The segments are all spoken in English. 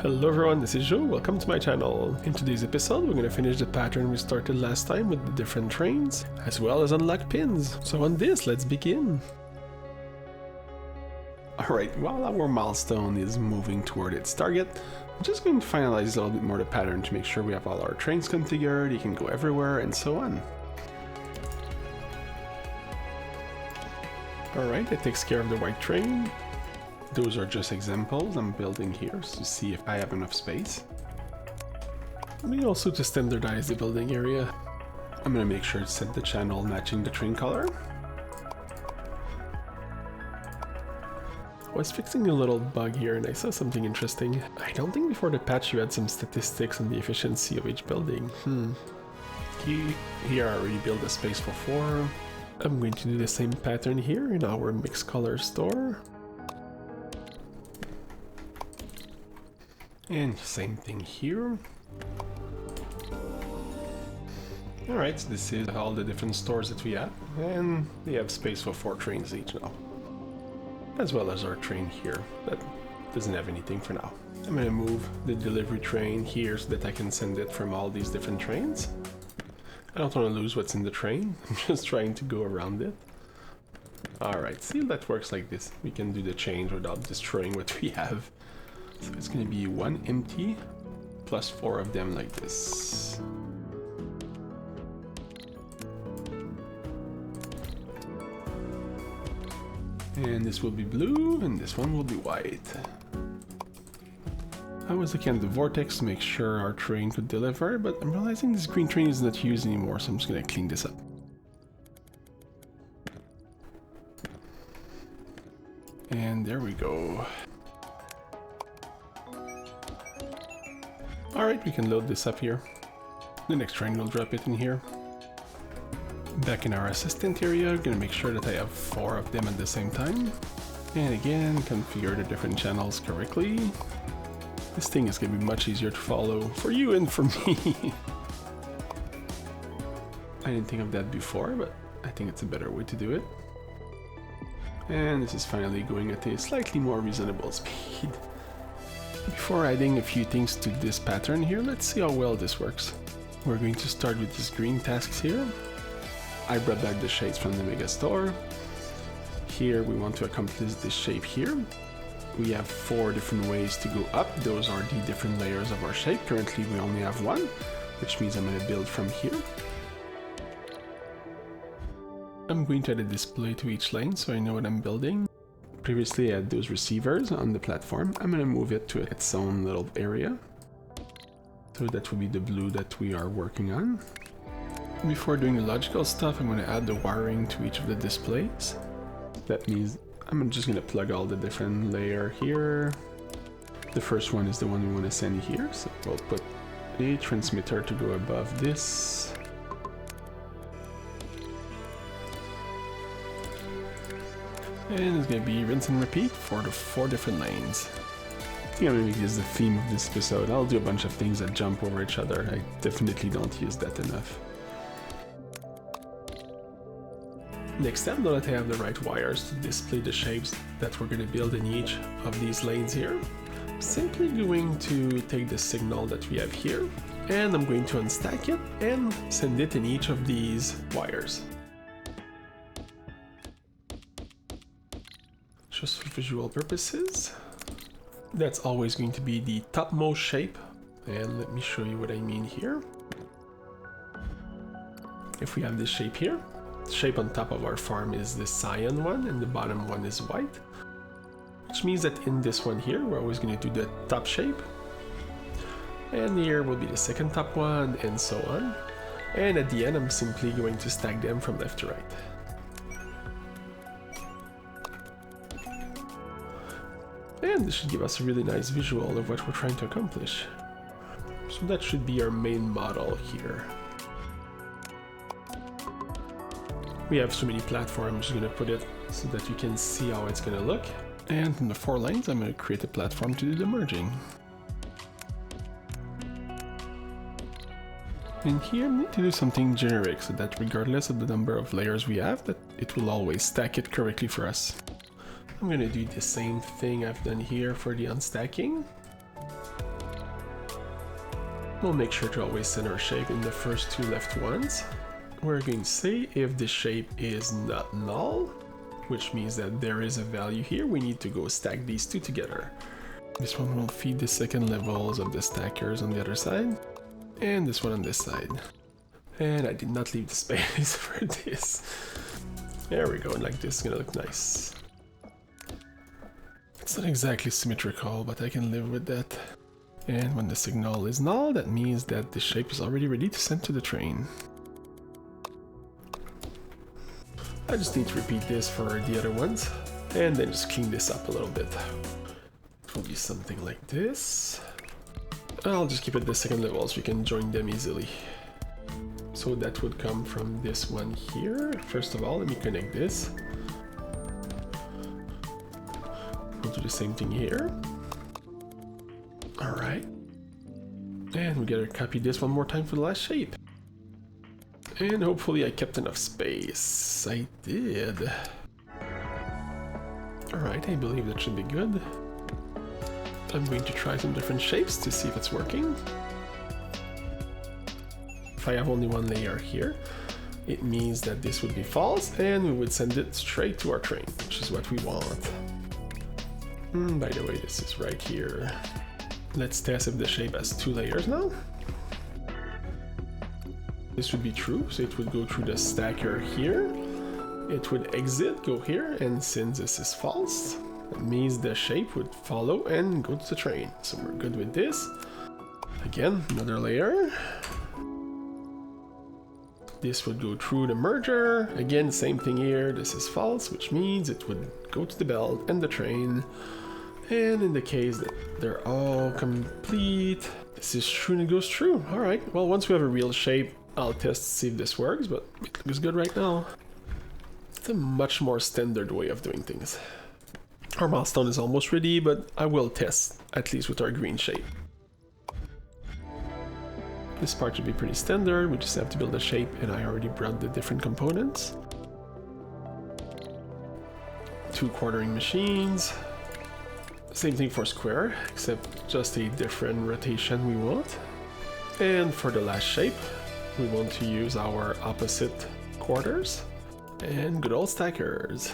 Hello everyone, this is Joe, welcome to my channel. In today's episode, we're going to finish the pattern we started last time with the different trains, as well as unlock pins. So on this, let's begin. Alright, while our milestone is moving toward its target, I'm just going to finalize a little bit more the pattern to make sure we have all our trains configured, you can go everywhere, and so on. Alright, that takes care of the white train. Those are just examples I'm building here to see if I have enough space. Maybe also to standardize the building area. I'm going to make sure to set the channel matching the train color. I was fixing a little bug here and I saw something interesting. I don't think before the patch you had some statistics on the efficiency of each building. Here I already built a space for 4. I'm going to do the same pattern here in our mixed color store. And same thing here. Alright, so this is all the different stores that we have, and they have space for 4 trains each now. As well as our train here, that doesn't have anything for now. I'm gonna move the delivery train here so that I can send it from all these different trains. I don't want to lose what's in the train, I'm just trying to go around it. Alright, see, that works like this. We can do the change without destroying what we have. So it's going to be 1 empty, plus 4 of them like this. And this will be blue, and this one will be white. I was looking at the vortex to make sure our train could deliver, but I'm realizing this green train is not used anymore, so I'm just going to clean this up. And there we go. Alright, we can load this up here. The next train will drop it in here. Back in our assistant area, gonna make sure that I have 4 of them at the same time. And again, configure the different channels correctly. This thing is gonna be much easier to follow for you and for me. I didn't think of that before, but I think it's a better way to do it. And this is finally going at a slightly more reasonable speed. Before adding a few things to this pattern here, let's see how well this works. We're going to start with these green tasks here. I brought back the shapes from the mega store. Here we want to accomplish this shape here. We have 4 different ways to go up. Those are the different layers of our shape. Currently we only have 1, which means I'm going to build from here. I'm going to add a display to each lane so I know what I'm building. Previously I had those receivers on the platform. I'm going to move it to its own little area. So that will be the blue that we are working on. Before doing the logical stuff, I'm going to add the wiring to each of the displays. That means I'm just going to plug all the different layers here. The first one is the one we want to send here, so we'll put a transmitter to go above this. And it's going to be rinse and repeat for the 4 different lanes. I think I'm going to make this the theme of this episode. I'll do a bunch of things that jump over each other. I definitely don't use that enough. Next step, now that I have the right wires to display the shapes that we're going to build in each of these lanes here, I'm simply going to take the signal that we have here, and I'm going to unstack it and send it in each of these wires. Just for visual purposes, that's always going to be the topmost shape, and let me show you what I mean here. If we have this shape here, the shape on top of our farm is the cyan one and the bottom one is white, which means that in this one here we're always going to do the top shape, and here will be the second top one, and so on, and at the end I'm simply going to stack them from left to right. And this should give us a really nice visual of what we're trying to accomplish. So that should be our main model here. We have so many platforms, I'm just going to put it so that you can see how it's going to look. And from the 4 lines, I'm going to create a platform to do the merging. And here I need to do something generic so that regardless of the number of layers we have, that it will always stack it correctly for us. I'm gonna do the same thing I've done here for the unstacking. We'll make sure to always send our shape in the first two left ones. We're going to say if the shape is not null, which means that there is a value here, we need to go stack these two together. This one will feed the second levels of the stackers on the other side, and this one on this side. And I did not leave the space for this. There we go, like this is gonna look nice. It's not exactly symmetrical, but I can live with that. And when the signal is null, that means that the shape is already ready to send to the train. I just need to repeat this for the other ones, and then just clean this up a little bit. It will be something like this. I'll just keep it the second level so you can join them easily. So that would come from this one here. First of all, let me connect this. We'll do the same thing here. Alright. And we gotta copy this one more time for the last shape. And hopefully I kept enough space. I did. Alright, I believe that should be good. I'm going to try some different shapes to see if it's working. If I have only one layer here, it means that this would be false and we would send it straight to our train, which is what we want. By the way, this is right here. Let's test if the shape has two layers now. This would be true, so it would go through the stacker here. It would exit, go here, and since this is false, that means the shape would follow and go to the train. So we're good with this. Again, another layer. This would go through the merger. Again, same thing here. This is false, which means it would go to the belt and the train. And in the case that they're all complete, this is true and it goes through. All right, well, once we have a real shape, I'll test to see if this works, but it looks good right now. It's a much more standard way of doing things. Our milestone is almost ready, but I will test, at least with our green shape. This part should be pretty standard, we just have to build a shape, and I already brought the different components. 2 quartering machines. Same thing for square, except just a different rotation we want. And for the last shape, we want to use our opposite quarters and good old stackers.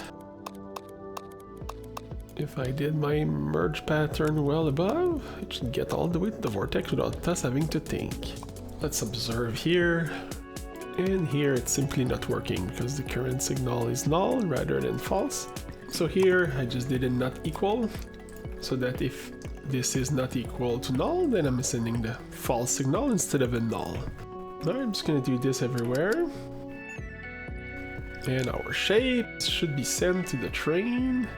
If I did my merge pattern well above, it should get all the way to the vortex without us having to think. Let's observe here, and here it's simply not working because the current signal is null rather than false. So here I just did a not equal, so that if this is not equal to null, then I'm sending the false signal instead of a null. Now I'm just gonna do this everywhere. And our shape should be sent to the train.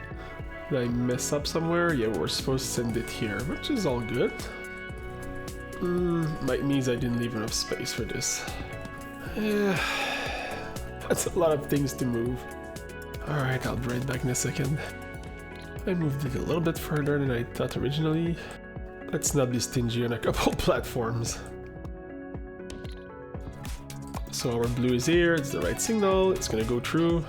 Did I mess up somewhere? Yeah, we're supposed to send it here, which is all good. Might means I didn't leave enough space for this. That's a lot of things to move. Alright, I'll be right back in a second. I moved it a little bit further than I thought originally. Let's not be stingy on a couple platforms. So our blue is here, it's the right signal, it's gonna go through.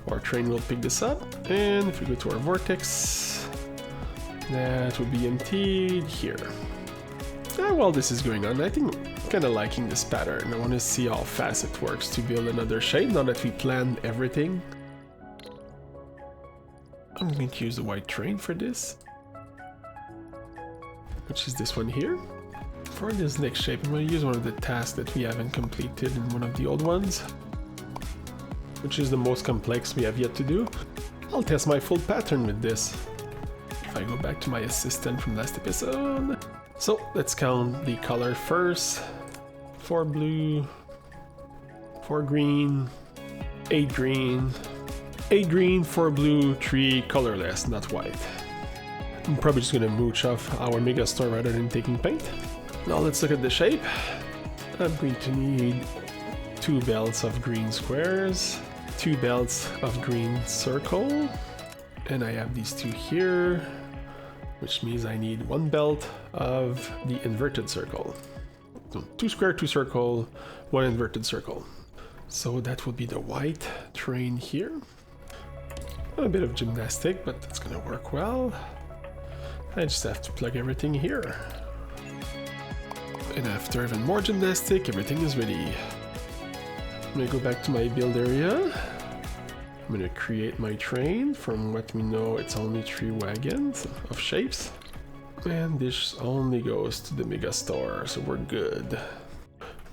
Our train will pick this up, and if we go to our vortex, that will be emptied here. While this is going on, I think I'm kinda liking this pattern. I wanna see how fast it works to build another shape now that we planned everything. I'm going to use the white train for this, which is this one here. For this next shape, I'm going to use one of the tasks that we haven't completed in one of the old ones, which is the most complex we have yet to do. I'll test my full pattern with this. If I go back to my assistant from last episode. So let's count the color first. 4 blue, 4 green, 8 green, 8 green, 4 blue, 3 colorless, not white. I'm probably just gonna mooch off our mega store rather than taking paint. Now let's look at the shape. I'm going to need 2 belts of green squares, 2 belts of green circle, and I have these 2 here, which means I need 1 belt of the inverted circle. So 2 square, 2 circle, 1 inverted circle. So that will be the white train here. A bit of gymnastic, but that's gonna work well. I just have to plug everything here. And after even more gymnastic, everything is ready. I'm gonna go back to my build area. I'm gonna create my train. From what we know, it's only 3 wagons of shapes. And this only goes to the mega store, so we're good.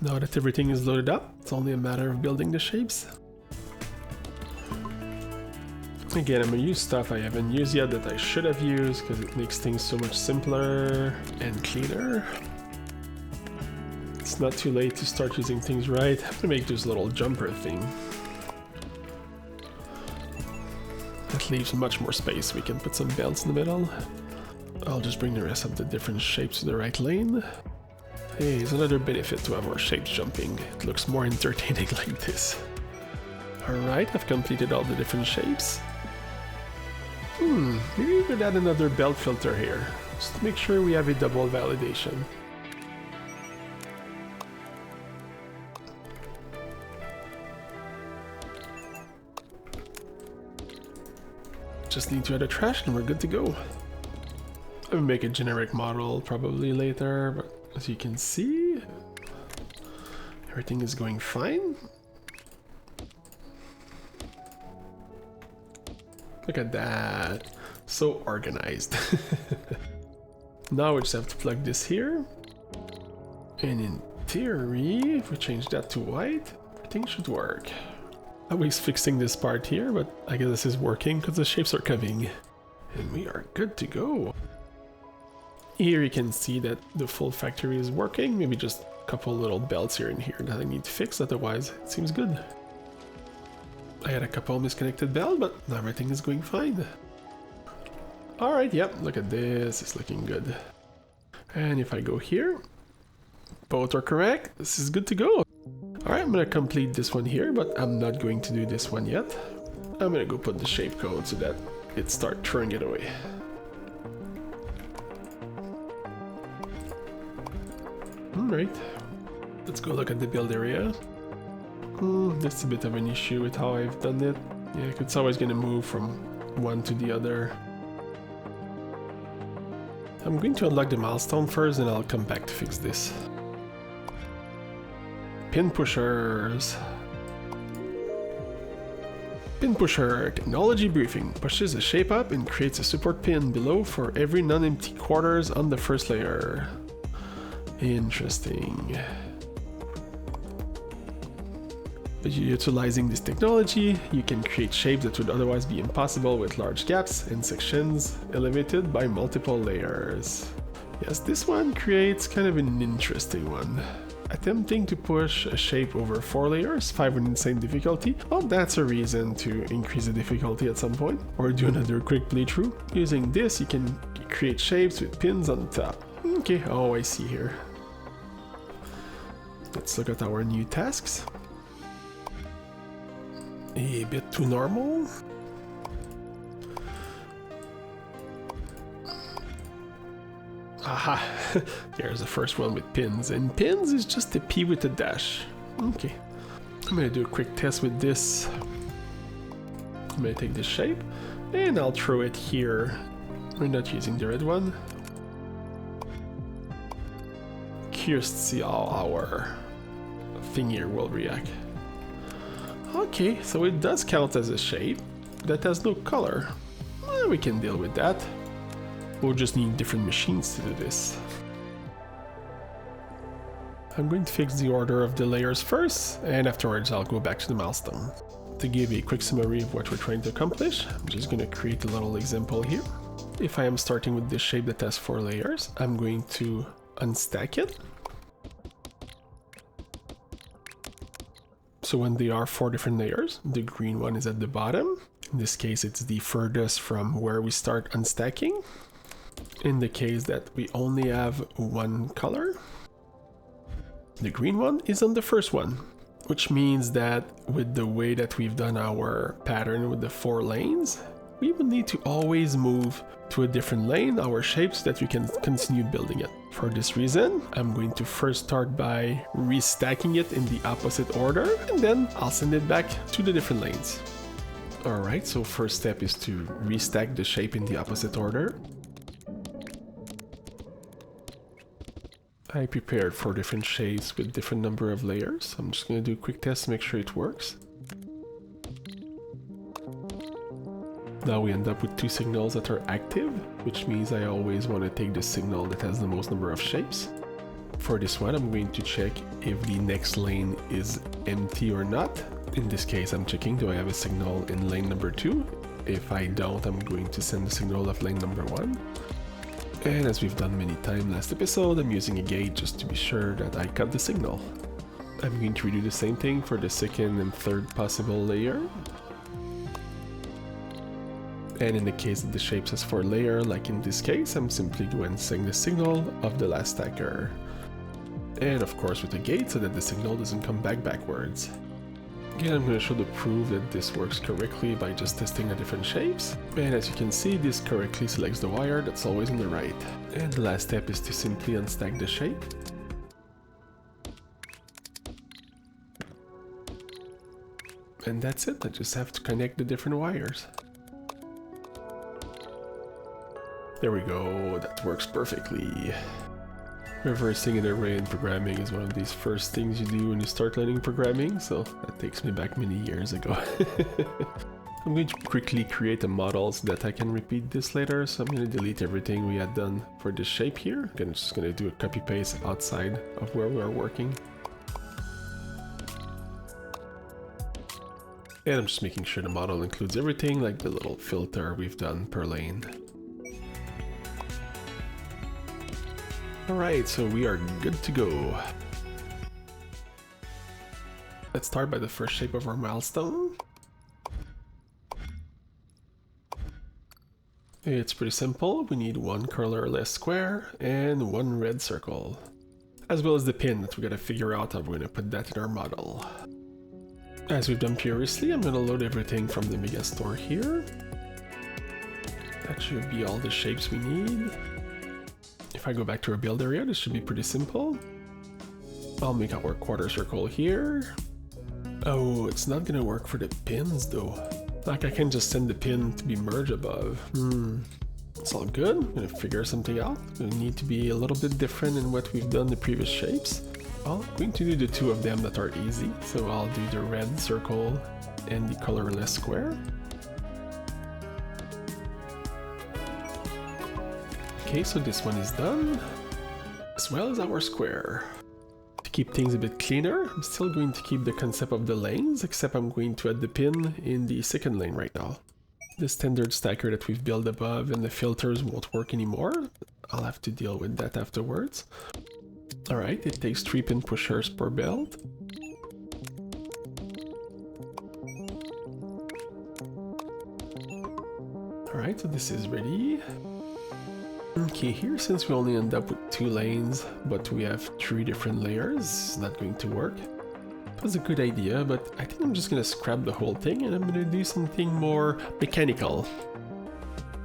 Now that everything is loaded up, it's only a matter of building the shapes. Again, I'm gonna use stuff I haven't used yet that I should have used because it makes things so much simpler and cleaner. It's not too late to start using things right. I'm gonna make this little jumper thing. That leaves much more space. We can put some belts in the middle. I'll just bring the rest of the different shapes to the right lane. Hey, it's another benefit to have our shapes jumping. It looks more entertaining like this. Alright, I've completed all the different shapes. Maybe we could add another belt filter here, just to make sure we have a double validation. Just need to add a trash and we're good to go. I'm gonna make a generic model probably later, but as you can see, everything is going fine. Look at that, so organized. Now we just have to plug this here, and in theory, if we change that to white, everything should work. I was fixing this part here, but I guess this is working because the shapes are coming. And we are good to go. Here you can see that the full factory is working, maybe just a couple little belts here and here that I need to fix, otherwise it seems good. I had a couple misconnected belts, but now everything is going fine. Alright, yep, look at this, it's looking good. And if I go here, both are correct, this is good to go. Alright, I'm gonna complete this one here, but I'm not going to do this one yet. I'm gonna go put the shape code so that it starts throwing it away. Alright, let's go look at the build area. That's a bit of an issue with how I've done it. Yeah, it's always gonna move from one to the other. I'm going to unlock the milestone first and I'll come back to fix this. Pin pushers. Pin pusher technology briefing pushes a shape up and creates a support pin below for every non-empty quarters on the first layer. Interesting. By utilizing this technology, you can create shapes that would otherwise be impossible with large gaps and sections elevated by multiple layers. Yes, this one creates kind of an interesting one. Attempting to push a shape over 4 layers, 5 with insane difficulty. Well, that's a reason to increase the difficulty at some point, or do another quick playthrough. Using this, you can create shapes with pins on top. Okay, oh, I see here. Let's look at our new tasks. A bit too normal. Aha! Here's the first one with pins, and pins is just a P with a dash. Okay. I'm gonna do a quick test with this. I'm gonna take this shape, and I'll throw it here. We're not using the red one. Curious to see how our thing here will react. Okay, so it does count as a shape that has no color. Well, we can deal with that. We'll just need different machines to do this. I'm going to fix the order of the layers first, and afterwards I'll go back to the milestone. To give a quick summary of what we're trying to accomplish, I'm just going to create a little example here. If I am starting with this shape that has 4 layers, I'm going to unstack it. So when there are 4 different layers, the green one is at the bottom. In this case, it's the furthest from where we start unstacking. In the case that we only have one color, the green one is on the first one, which means that with the way that we've done our pattern with the 4 lanes, we would need to always move to a different lane our shape so that we can continue building it. For this reason, I'm going to first start by restacking it in the opposite order, and then I'll send it back to the different lanes. Alright, so first step is to restack the shape in the opposite order. I prepared 4 different shapes with different number of layers. I'm just going to do a quick test to make sure it works. Now we end up with 2 signals that are active, which means I always want to take the signal that has the most number of shapes. For this one, I'm going to check if the next lane is empty or not. In this case, I'm checking, do I have a signal in lane number 2? If I don't, I'm going to send the signal of lane number 1. And as we've done many times last episode, I'm using a gate just to be sure that I cut the signal. I'm going to redo the same thing for the second and third possible layer. And in the case that the shapes has 4 layers, like in this case, I'm simply going to send the signal of the last stacker. And of course with the gate so that the signal doesn't come back backwards. Again, I'm going to show the proof that this works correctly by just testing the different shapes. And as you can see, this correctly selects the wire that's always on the right. And the last step is to simply unstack the shape. And that's it, I just have to connect the different wires. There we go, that works perfectly. Reversing an array in programming is one of these first things you do when you start learning programming, so that takes me back many years ago. I'm going to quickly create a model so that I can repeat this later, so I'm going to delete everything we had done for this shape here. I'm just going to do a copy paste outside of where we are working. And I'm just making sure the model includes everything, like the little filter we've done per lane. Alright, so we are good to go. Let's start by the first shape of our milestone. It's pretty simple. We need 1 colorless square and 1 red circle. As well as the pin that we gotta figure out how we're gonna put that in our model. As we've done previously, I'm gonna load everything from the Mega Store here. That should be all the shapes we need. If I go back to our build area, this should be pretty simple. I'll make our quarter circle here. Oh, it's not gonna work for the pins though. Like I can just send the pin to be merged above. It's all good, I'm gonna figure something out. It's gonna need to be a little bit different than what we've done the previous shapes. I'm going to do the 2 of them that are easy. So I'll do the red circle and the colorless square. Okay, so this one is done, as well as our square. To keep things a bit cleaner, I'm still going to keep the concept of the lanes, except I'm going to add the pin in the second lane right now. The standard stacker that we've built above and the filters won't work anymore. I'll have to deal with that afterwards. Alright, it takes 3 pin pushers per belt. Alright, so this is ready. Okay, here since we only end up with 2 lanes, but we have 3 different layers, it's not going to work. That's a good idea, but I think I'm just gonna scrap the whole thing and I'm gonna do something more mechanical.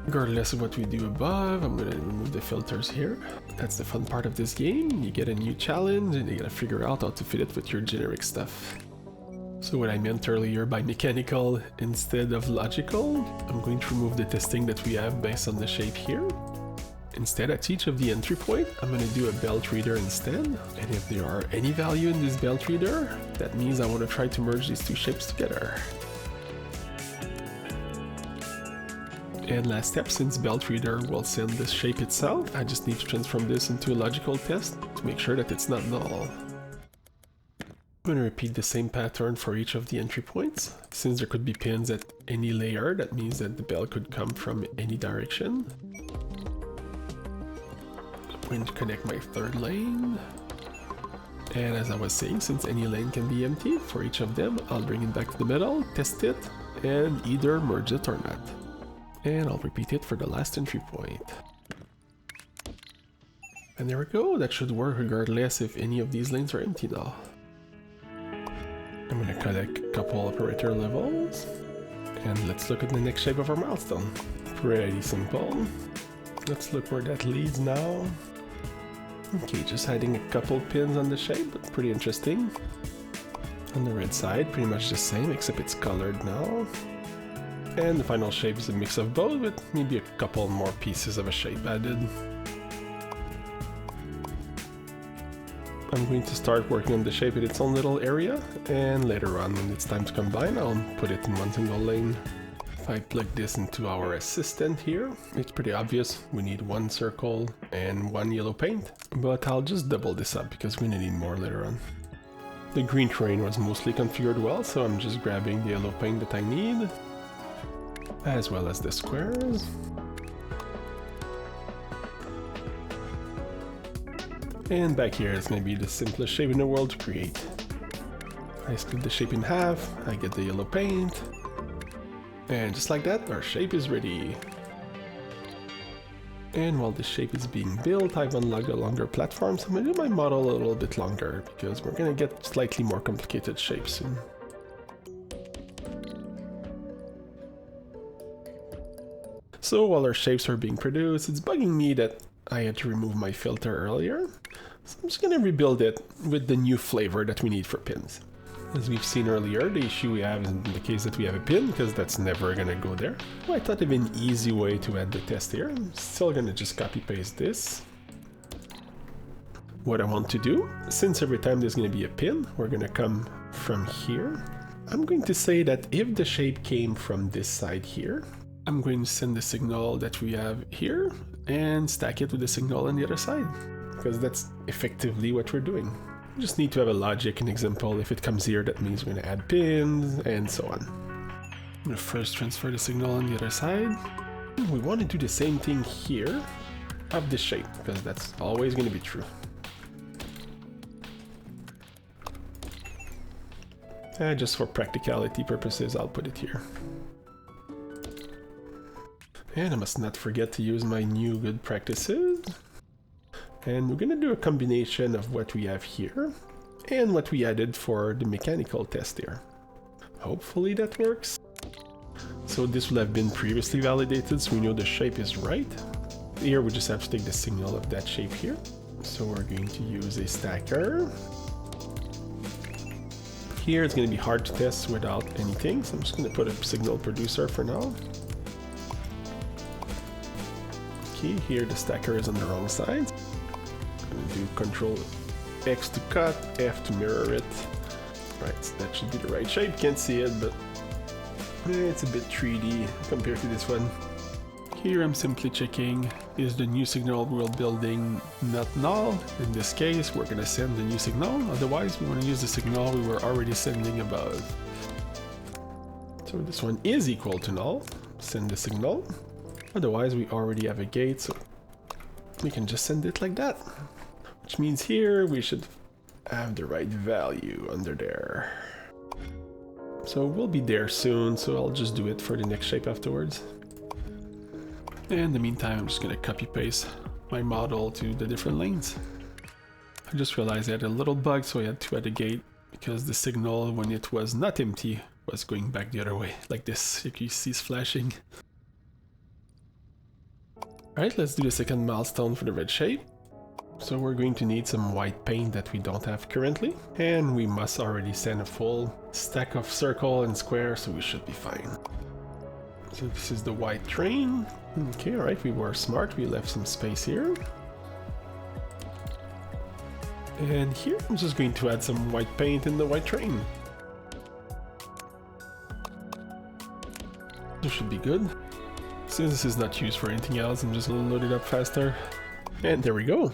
Regardless of what we do above, I'm gonna remove the filters here. That's the fun part of this game, you get a new challenge and you gotta figure out how to fit it with your generic stuff. So what I meant earlier by mechanical instead of logical, I'm going to remove the testing that we have based on the shape here. Instead, at each of the entry point, I'm going to do a belt reader instead, and if there are any value in this belt reader, that means I want to try to merge these 2 shapes together. And last step, since belt reader will send the shape itself, I just need to transform this into a logical test to make sure that it's not null. I'm going to repeat the same pattern for each of the entry points. Since there could be pins at any layer, that means that the belt could come from any direction. I'm going to connect my 3rd lane. And as I was saying, since any lane can be empty, for each of them, I'll bring it back to the middle, test it, and either merge it or not. And I'll repeat it for the last entry point. And there we go, that should work regardless if any of these lanes are empty now. I'm going to collect a couple operator levels. And let's look at the next shape of our milestone. Pretty simple. Let's look where that leads now. Okay, just adding a couple pins on the shape, but pretty interesting. On the red side, pretty much the same, except it's colored now. And the final shape is a mix of both, with maybe a couple more pieces of a shape added. I'm going to start working on the shape in its own little area, and later on when it's time to combine, I'll put it in one single lane. If I plug this into our assistant here, it's pretty obvious. We need one circle and one yellow paint, but I'll just double this up because we're gonna need more later on. The green terrain was mostly configured well, so I'm just grabbing the yellow paint that I need, as well as the squares. And back here is going to be the simplest shape in the world to create. I split the shape in half, I get the yellow paint, and just like that, our shape is ready. And while the shape is being built, I've unlocked a longer platform, so I'm going to do my model a little bit longer, because we're going to get slightly more complicated shapes soon. So while our shapes are being produced, it's bugging me that I had to remove my filter earlier. So I'm just going to rebuild it with the new flavor that we need for pins. As we've seen earlier, the issue we have is in the case that we have a pin, because that's never going to go there. Well, I thought of an easy way to add the test here. I'm still going to just copy paste this. What I want to do, since every time there's going to be a pin, we're going to come from here. I'm going to say that if the shape came from this side here, I'm going to send the signal that we have here and stack it with the signal on the other side, because that's effectively what we're doing. We just need to have a logic and example. If it comes here, that means we're going to add pins and so on. I'm going to first transfer the signal on the other side. We want to do the same thing here of this shape, because that's always going to be true. Just for practicality purposes, I'll put it here. And I must not forget to use my new good practices. And we're going to do a combination of what we have here and what we added for the mechanical test here. Hopefully that works. So this will have been previously validated, so we know the shape is right. Here we just have to take the signal of that shape here. So we're going to use a stacker. Here it's going to be hard to test without anything, so I'm just going to put a signal producer for now. Okay, here the stacker is on the wrong side. I'm going to do Control X to cut, F to mirror it. Right, so that should be the right shape. Can't see it, but it's a bit 3D compared to this one. Here I'm simply checking, is the new signal we're building not null? In this case, we're going to send the new signal. Otherwise, we want to use the signal we were already sending above. So this one is equal to null. Send the signal. Otherwise, we already have a gate, so we can just send it like that. Which means here we should have the right value under there. So we'll be there soon, so I'll just do it for the next shape afterwards. In the meantime, I'm just going to copy paste my model to the different lanes. I just realized I had a little bug, so I had to add a gate because the signal, when it was not empty, was going back the other way, like this. You can see it's flashing. Alright, let's do the second milestone for the red shape. So we're going to need some white paint that we don't have currently, and we must already send a full stack of circle and square, so we should be fine. So this is the white train. Okay, alright, we were smart, we left some space here. And here I'm just going to add some white paint in the white train. This should be good. Since this is not used for anything else, I'm just going to load it up faster. And there we go.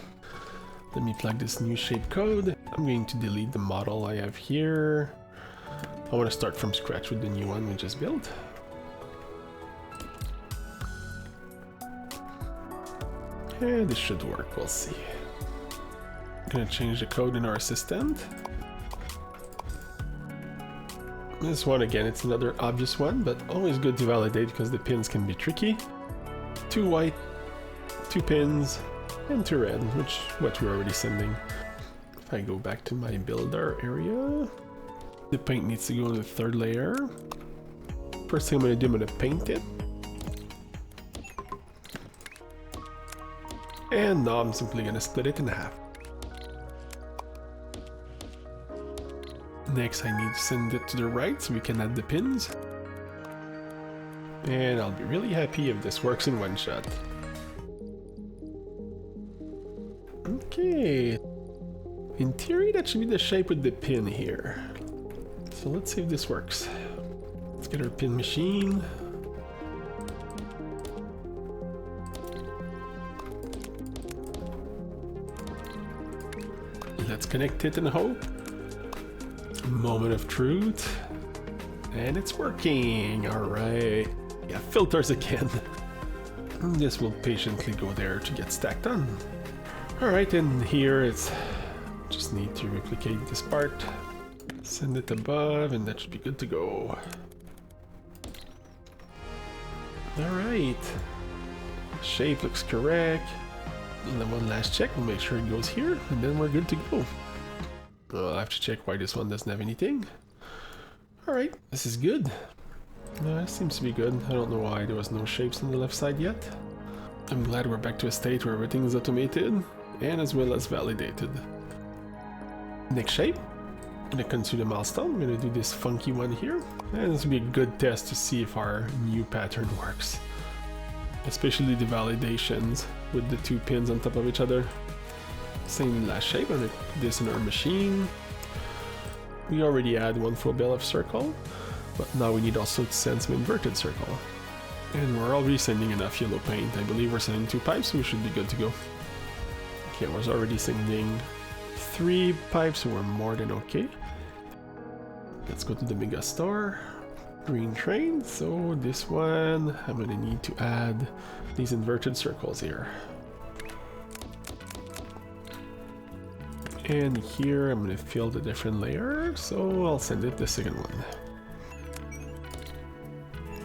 Let me plug this new shape code. I'm going to delete the model I have here. I want to start from scratch with the new one we just built. And this should work, we'll see. I'm going to change the code in our assistant. This one again, it's another obvious one, but always good to validate because the pins can be tricky. 2 white, 2 pins, and 2 red, which what we're already sending. If I go back to my builder area, the paint needs to go on the 3rd layer. First thing I'm going to do, I'm going to paint it. And now I'm simply going to split it in half. Next I need to send it to the right so we can add the pins. And I'll be really happy if this works in one shot. Okay. In theory, that should be the shape with the pin here. So let's see if this works. Let's get our pin machine. Let's connect it and hope. Moment of truth. And it's working. All right. Yeah, filters again. This will patiently go there to get stacked on. All right, and here it's just need to replicate this part. Send it above, and that should be good to go. All right. Shape looks correct. And then one last check, we'll make sure it goes here, and then we're good to go. I'll have to check why this one doesn't have anything. Alright, this is good. It seems to be good. I don't know why there was no shapes on the left side yet. I'm glad we're back to a state where everything is automated, and as well as validated. Next shape, I'm gonna consider the milestone. I'm gonna do this funky one here, and this will be a good test to see if our new pattern works. Especially the validations with the two pins on top of each other. Same last shape, I'm gonna put this in our machine. We already had one full bell of circle, but now we need also to send some inverted circle. And we're already sending enough yellow paint. I believe we're sending 2 pipes, so we should be good to go. Okay, we're already sending 3 pipes, so we're more than okay. Let's go to the mega store. Green train, so this one, I'm gonna need to add these inverted circles here. And here I'm gonna fill the different layer, so I'll send it the second one.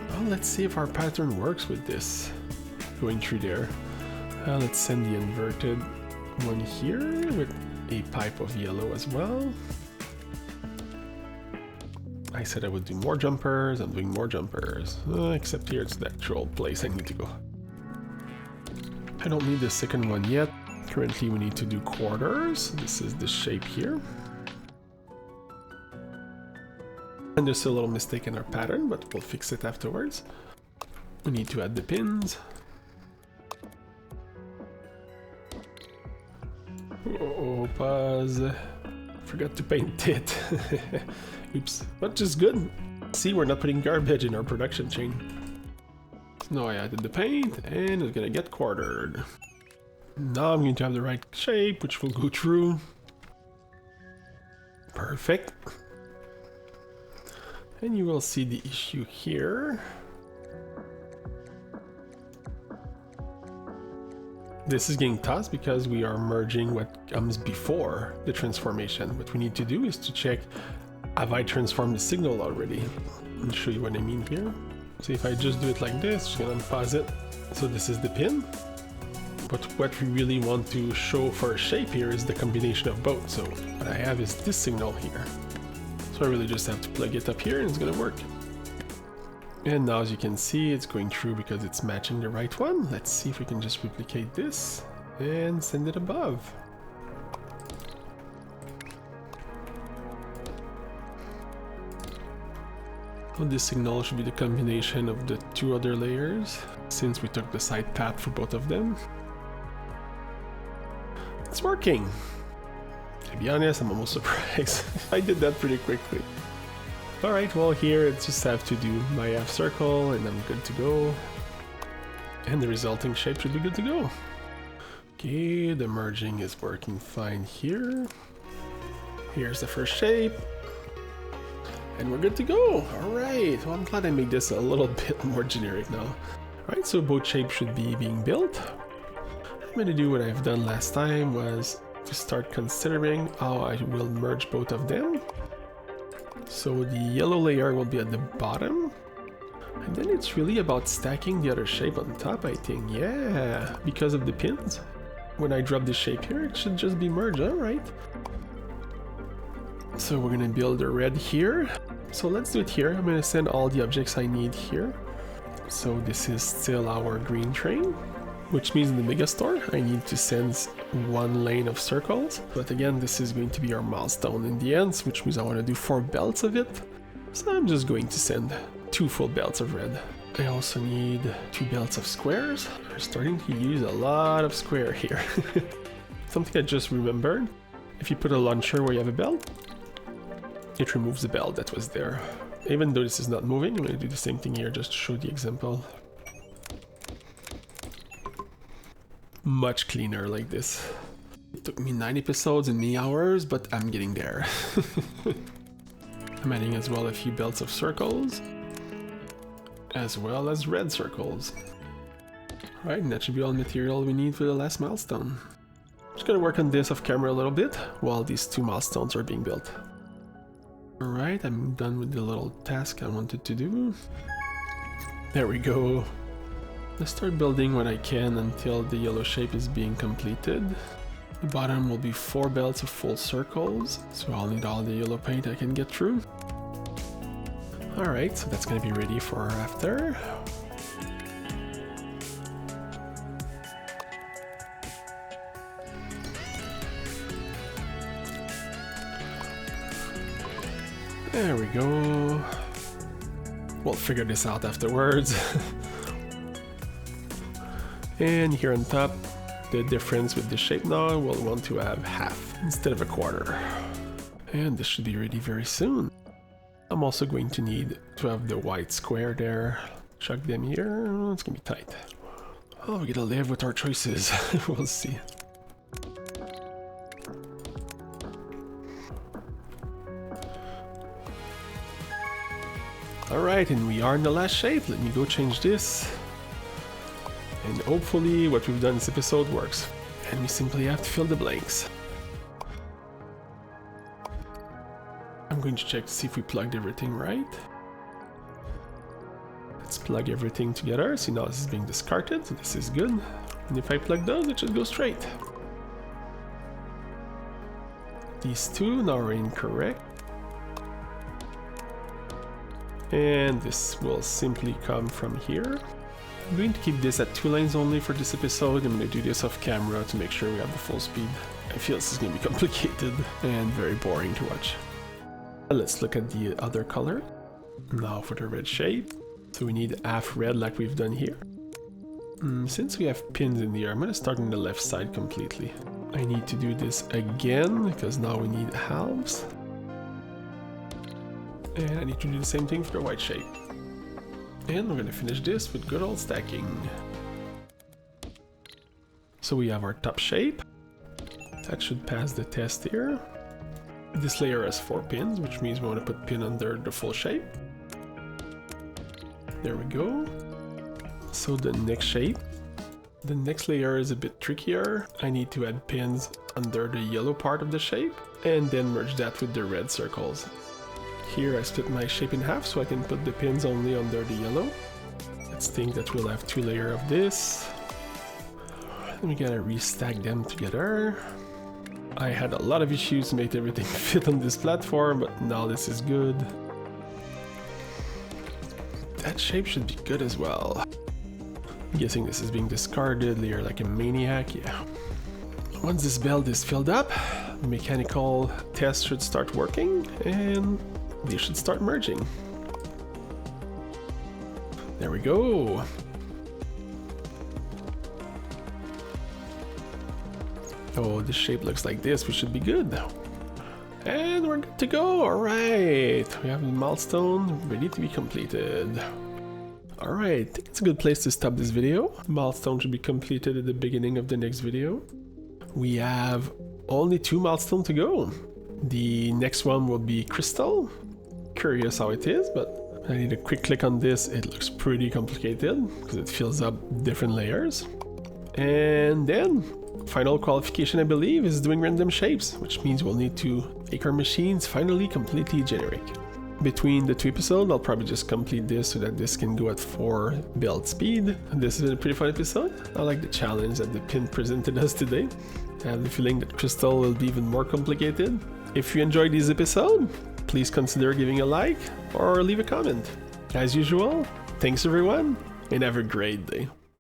Well, let's see if our pattern works with this going through there. Let's send the inverted one here with a pipe of yellow as well. I said I would do more jumpers, I'm doing more jumpers. Except here it's the actual place I need to go. I don't need the second one yet. Currently we need to do quarters. This is the shape here. And there's a little mistake in our pattern, but we'll fix it afterwards. We need to add the pins. Oh, pause. Forgot to paint it. Oops, but just good. See, we're not putting garbage in our production chain. Now I added the paint, and it's gonna get quartered. Now I'm going to have the right shape, which will go through. Perfect. And you will see the issue here. This is getting tossed because we are merging what comes before the transformation. What we need to do is to check, have I transformed the signal already? I'll show you what I mean here. So if I just do it like this, just gonna unpause it. So this is the pin. But what we really want to show for a shape here is the combination of both. So what I have is this signal here. So I really just have to plug it up here and it's gonna work. And now as you can see, it's going through because it's matching the right one. Let's see if we can just replicate this and send it above. Well, this signal should be the combination of the 2 other layers, since we took the side path for both of them. It's working! To be honest, I'm almost surprised. I did that pretty quickly. Alright, well here I just have to do my half circle and I'm good to go. And the resulting shape should be good to go. Okay, the merging is working fine here. Here's the first shape. And we're good to go. Alright, well I'm glad I made this a little bit more generic now. Alright, so both shapes should be being built. I'm going to do what I've done last time, was to start considering how I will merge both of them. So the yellow layer will be at the bottom. And then it's really about stacking the other shape on top, I think. Yeah, because of the pins. When I drop the shape here, it should just be merged. Alright. So we're gonna build a red here. So let's do it here. I'm gonna send all the objects I need here. So this is still our green train, which means in the mega store I need to send 1 lane of circles. But again, this is going to be our milestone in the end, which means I want to do 4 belts of it. So I'm just going to send 2 full belts of red. I also need 2 belts of squares. We're starting to use a lot of square here. Something I just remembered. If you put a launcher where you have a belt, it removes the belt that was there. Even though this is not moving, I'm going to do the same thing here just to show the example. Much cleaner like this. It took me 9 episodes and many hours, but I'm getting there. I'm adding as well a few belts of circles, as well as red circles. Alright, and that should be all the material we need for the last milestone. Just gonna work on this off camera a little bit while these 2 milestones are being built. Alright, I'm done with the little task I wanted to do. There we go. Let's start building what I can until the yellow shape is being completed. The bottom will be 4 belts of full circles, so I'll need all the yellow paint I can get through. Alright, so that's gonna be ready for after. There we go. We'll figure this out afterwards. And here on top, the difference with the shape now, we'll want to have half instead of a quarter. And this should be ready very soon. I'm also going to need to have the white square there. Chuck them here. It's gonna be tight. Oh, we gotta live with our choices. We'll see. Alright, and we are in the last shape. Let me go change this. And hopefully what we've done in this episode works. And we simply have to fill the blanks. I'm going to check to see if we plugged everything right. Let's plug everything together. See, now this is being discarded, so this is good. And if I plug those, it should go straight. These 2 now are incorrect. And this will simply come from here. I'm going to keep this at 2 lanes only for this episode. I'm going to do this off camera to make sure we have the full speed. I feel this is going to be complicated and very boring to watch. Let's look at the other color. Now for the red shape. So we need half red like we've done here. Since we have pins in the air, I'm going to start on the left side completely. I need to do this again because now we need halves. And I need to do the same thing for the white shape. And we're going to finish this with good old stacking. So we have our top shape. That should pass the test here. This layer has 4 pins, which means we want to put pin under the full shape. There we go. So the next shape. The next layer is a bit trickier. I need to add pins under the yellow part of the shape and then merge that with the red circles. Here I split my shape in half so I can put the pins only under the yellow. Let's think that we'll have 2 layers of this. And we gotta restack them together. I had a lot of issues to make everything fit on this platform, but now this is good. That shape should be good as well. I'm guessing this is being discarded layer like a maniac, yeah. Once this belt is filled up, the mechanical test should start working and they should start merging. There we go. Oh, this shape looks like this. We should be good now. And we're good to go. Alright. We have the milestone ready to be completed. Alright, I think it's a good place to stop this video. The milestone should be completed at the beginning of the next video. We have only 2 milestones to go. The next one will be crystal. Curious how it is, but I need a quick click on this. It looks pretty complicated because it fills up different layers. And then final qualification, I believe, is doing random shapes, which means we'll need to make our machines finally completely generic. Between the 2 episodes, I'll probably just complete this so that this can go at 4 belt speed. This has been a pretty fun episode. I like the challenge that the pin presented us today. I have the feeling that crystal will be even more complicated. If you enjoyed this episode, please consider giving a like or leave a comment. As usual, thanks everyone, and have a great day.